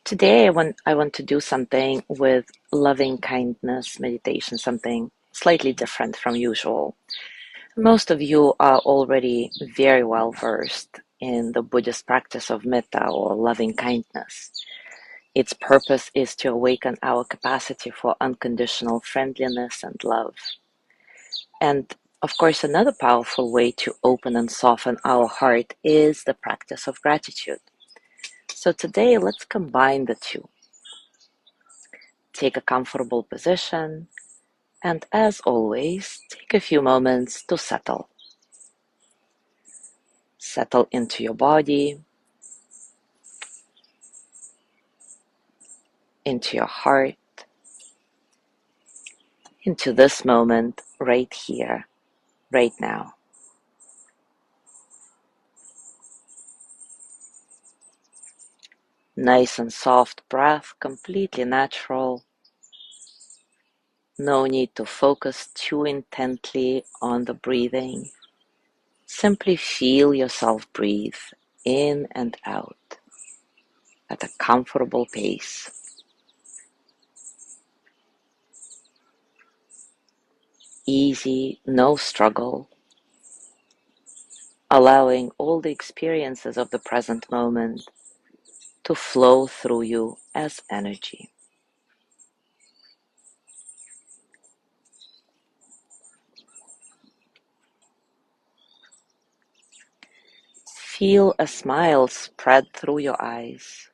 Today, I want to do something with loving kindness meditation, something slightly different from usual. Most of you are already very well versed in the Buddhist practice of metta or loving kindness. Its purpose is to awaken our capacity for unconditional friendliness and love. And of course, another powerful way to open and soften our heart is the practice of gratitude. So today, let's combine the two. Take a comfortable position, and as always, take a few moments to settle. Settle into your body, into your heart, into this moment right here, right now. Nice and soft breath, completely natural. No need to focus too intently on the breathing. Simply feel yourself breathe in and out at a comfortable pace. Easy, no struggle. Allowing all the experiences of the present moment to flow through you as energy. Feel a smile spread through your eyes.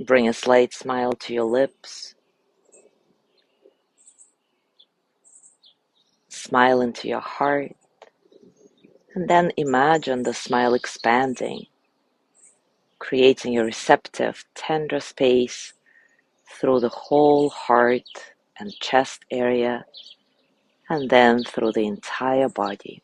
Bring a slight smile to your lips. Smile into your heart. And then imagine the smile expanding, creating a receptive, tender space through the whole heart and chest area, and then through the entire body.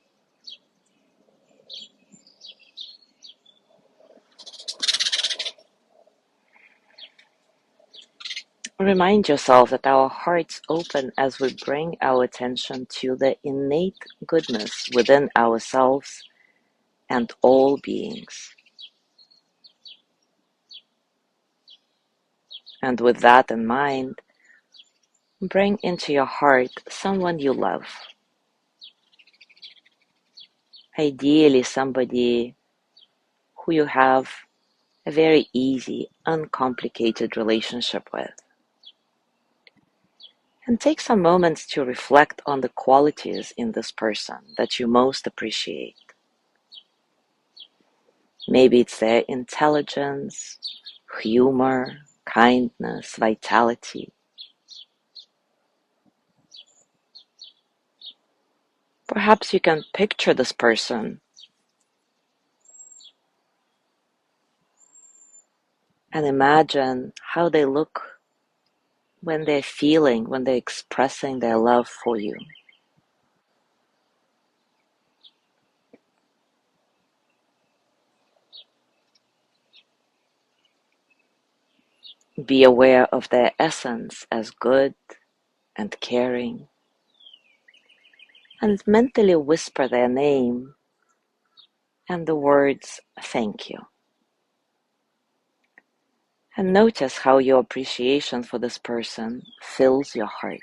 Remind yourself that our hearts open as we bring our attention to the innate goodness within ourselves and all beings. And with that in mind, bring into your heart someone you love. Ideally, somebody who you have a very easy, uncomplicated relationship with. And take some moments to reflect on the qualities in this person that you most appreciate. Maybe it's their intelligence, humor, kindness, vitality. Perhaps you can picture this person and imagine how they look when when they're expressing their love for you. Be aware of their essence as good and caring, and mentally whisper their name and the words thank you. And notice how your appreciation for this person fills your heart.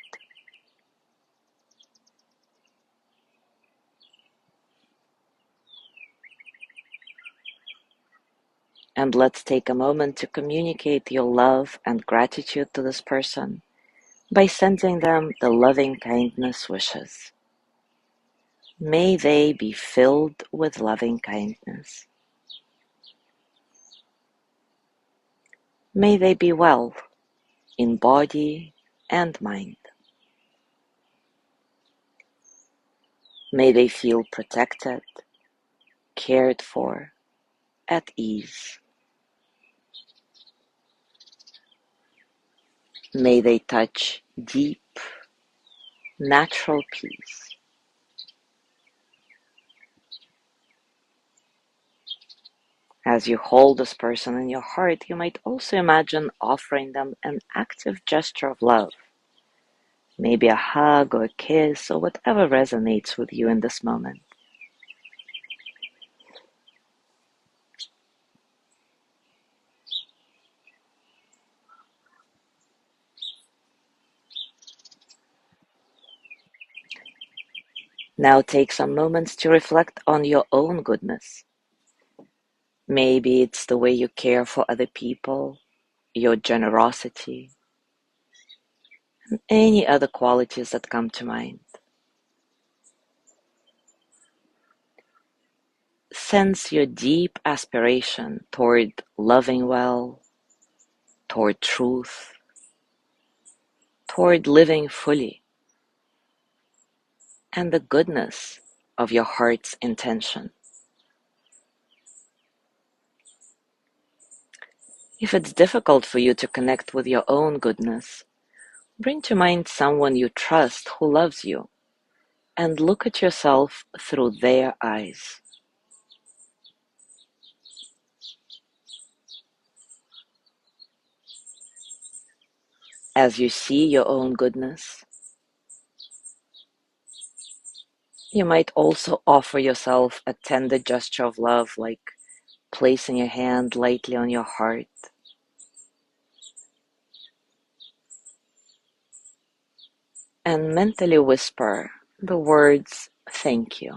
And let's take a moment to communicate your love and gratitude to this person by sending them the loving kindness wishes. May they be filled with loving kindness. May they be well in body and mind. May they feel protected, cared for, at ease. May they touch deep, natural peace. As you hold this person in your heart, you might also imagine offering them an active gesture of love. Maybe a hug or a kiss or whatever resonates with you in this moment. Now take some moments to reflect on your own goodness. Maybe it's the way you care for other people, your generosity, and any other qualities that come to mind. Sense your deep aspiration toward loving well, toward truth, toward living fully, and the goodness of your heart's intention. If it's difficult for you to connect with your own goodness, bring to mind someone you trust who loves you and look at yourself through their eyes. As you see your own goodness, you might also offer yourself a tender gesture of love, like placing your hand lightly on your heart, and mentally whisper the words, "Thank you.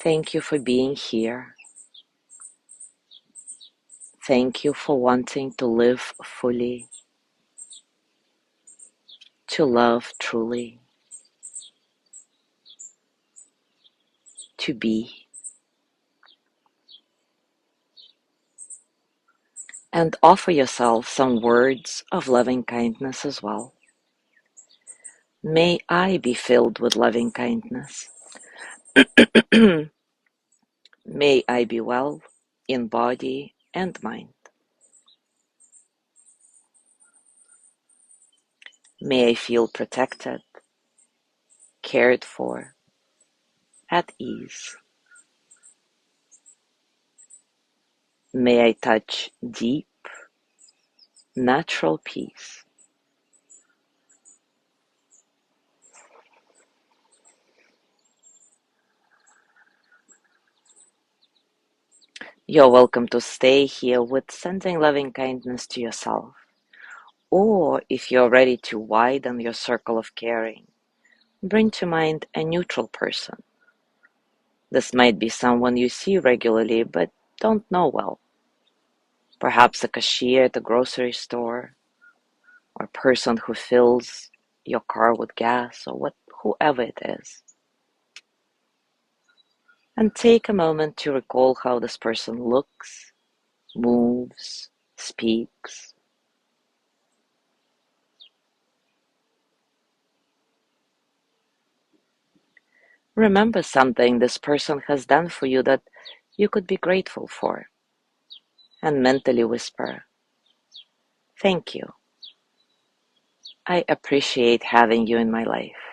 Thank you for being here. Thank you for wanting to live fully, to love truly, to be." And offer yourself some words of loving kindness as well. May I be filled with loving kindness. May I be well in body and mind. May I feel protected, cared for, at ease. May I touch deep, natural peace. You're welcome to stay here with sending loving kindness to yourself. Or if you're ready to widen your circle of caring, bring to mind a neutral person. This might be someone you see regularly but don't know well. Perhaps a cashier at a grocery store, or a person who fills your car with gas, or whoever it is. And take a moment to recall how this person looks, moves, speaks. Remember something this person has done for you that you could be grateful for, and mentally whisper, "Thank you. I appreciate having you in my life."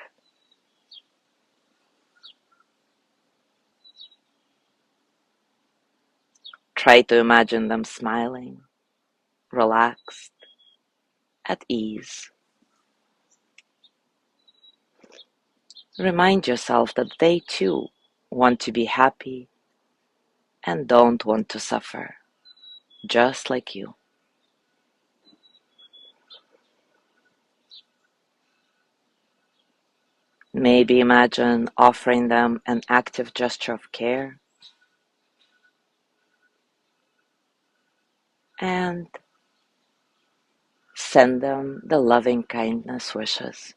Try to imagine them smiling, relaxed, at ease. Remind yourself that they too want to be happy and don't want to suffer, just like you. Maybe imagine offering them an active gesture of care and send them the loving kindness wishes.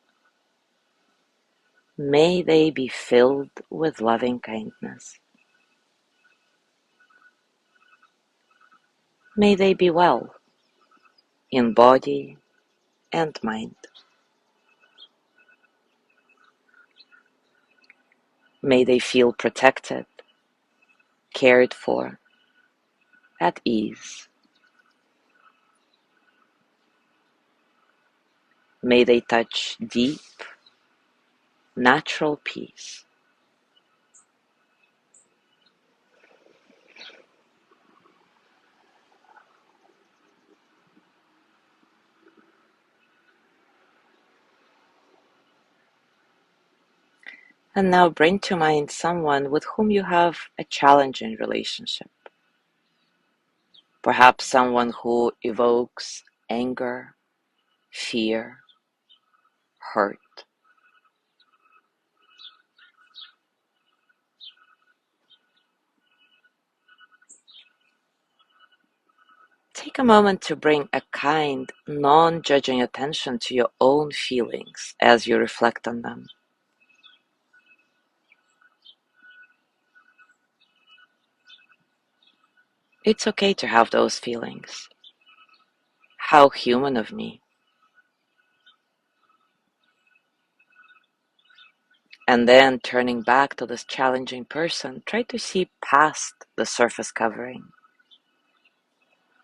May they be filled with loving kindness. May they be well in body and mind. May they feel protected, cared for, at ease. May they touch deep, natural peace. And now bring to mind someone with whom you have a challenging relationship. Perhaps someone who evokes anger, fear, hurt. Take a moment to bring a kind, non-judging attention to your own feelings as you reflect on them. It's okay to have those feelings. How human of me. And then turning back to this challenging person, try to see past the surface covering.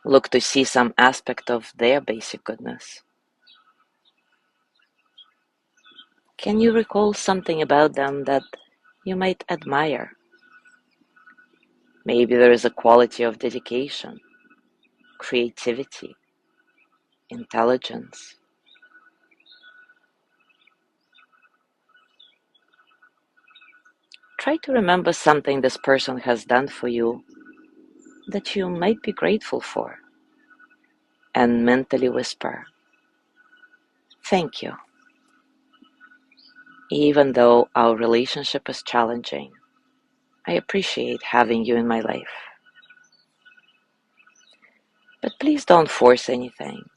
Look to see some aspect of their basic goodness. Can you recall something about them that you might admire? Maybe there is a quality of dedication, creativity, intelligence. Try to remember something this person has done for you that you might be grateful for, and mentally whisper, "Thank you. Even though our relationship is challenging, I appreciate having you in my life." But please don't force anything.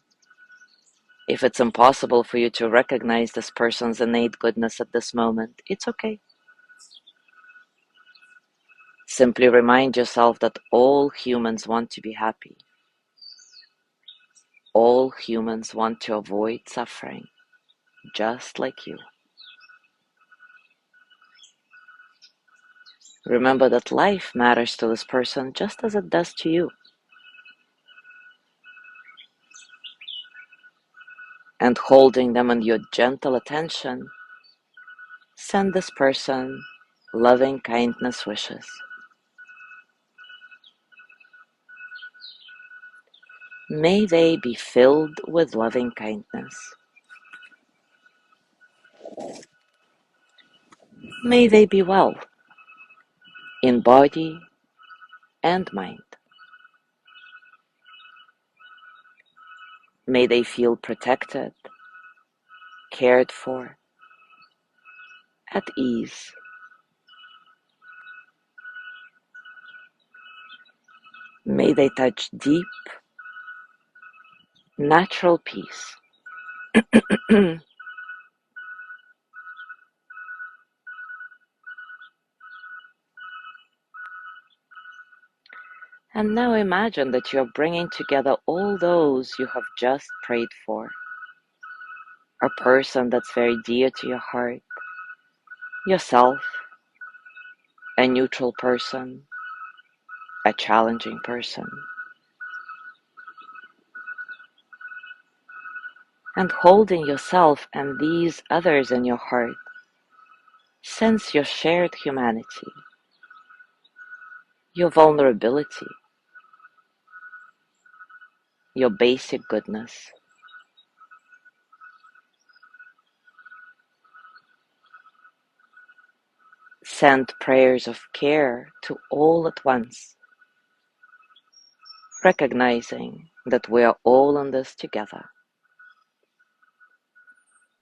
If it's impossible for you to recognize this person's innate goodness at this moment, it's okay. Simply remind yourself that all humans want to be happy. All humans want to avoid suffering, just like you. Remember that life matters to this person just as it does to you. And holding them in your gentle attention, send this person loving kindness wishes. May they be filled with loving kindness. May they be well in body and mind. May they feel protected, cared for, at ease. May they touch deep, natural peace. And now imagine that you're bringing together all those you have just prayed for. A person that's very dear to your heart, yourself, a neutral person, a challenging person. And holding yourself and these others in your heart, sense your shared humanity, your vulnerability, your basic goodness. Send prayers of care to all at once, recognizing that we are all in this together.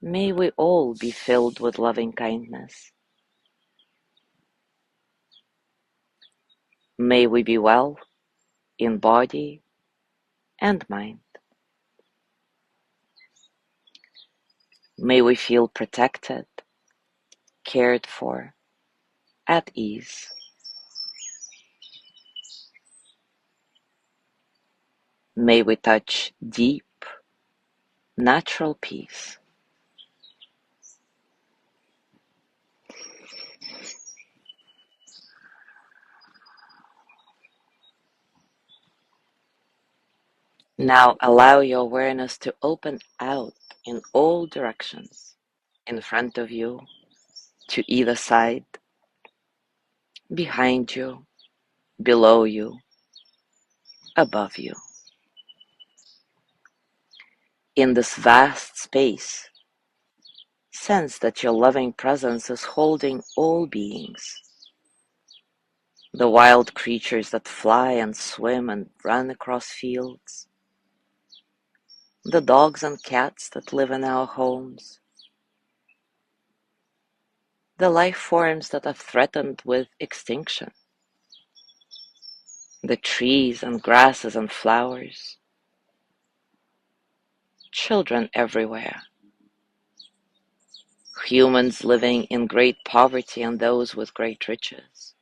May we all be filled with loving kindness. May we be well in body and mind. May we feel protected, cared for, at ease. May we touch deep, natural peace. Now allow your awareness to open out in all directions, in front of you, to either side, behind you, below you, above you. In this vast space, sense that your loving presence is holding all beings, the wild creatures that fly and swim and run across fields, the dogs and cats that live in our homes, the life forms that are threatened with extinction, the trees and grasses and flowers, children everywhere, humans living in great poverty and those with great riches,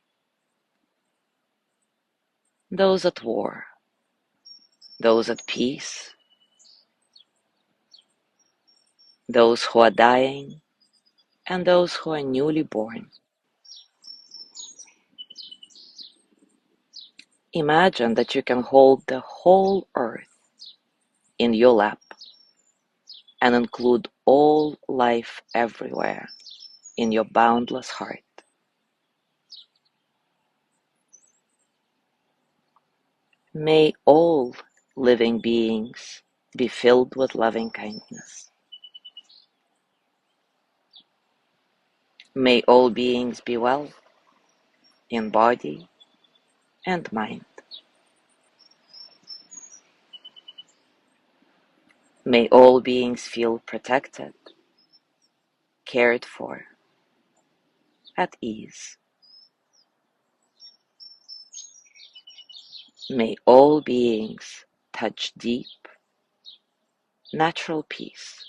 those at war, those at peace, those who are dying, and those who are newly born. Imagine that you can hold the whole earth in your lap and include all life everywhere in your boundless heart. May all living beings be filled with loving kindness. May all beings be well in body and mind. May all beings feel protected, cared for, at ease. May all beings touch deep, natural peace.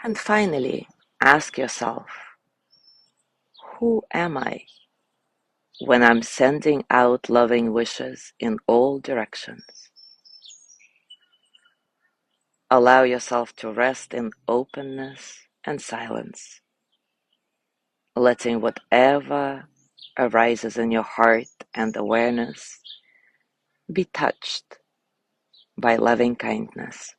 And finally, ask yourself, who am I when I'm sending out loving wishes in all directions? Allow yourself to rest in openness and silence, letting whatever arises in your heart and awareness be touched by loving kindness.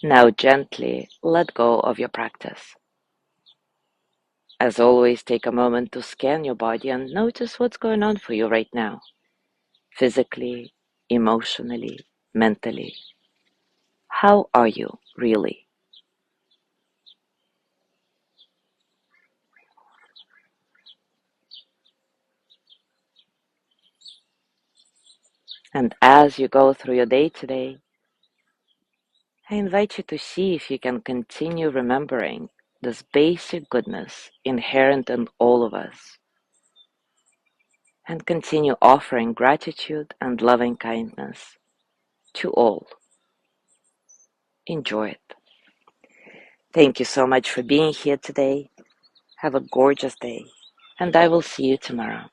Now gently let go of your practice. As always, take a moment to scan your body and notice what's going on for you right now, physically, emotionally, mentally. How are you really? And as you go through your day today, I invite you to see if you can continue remembering this basic goodness inherent in all of us, and continue offering gratitude and loving kindness to all. Enjoy it. Thank you so much for being here today. Have a gorgeous day, and I will see you tomorrow.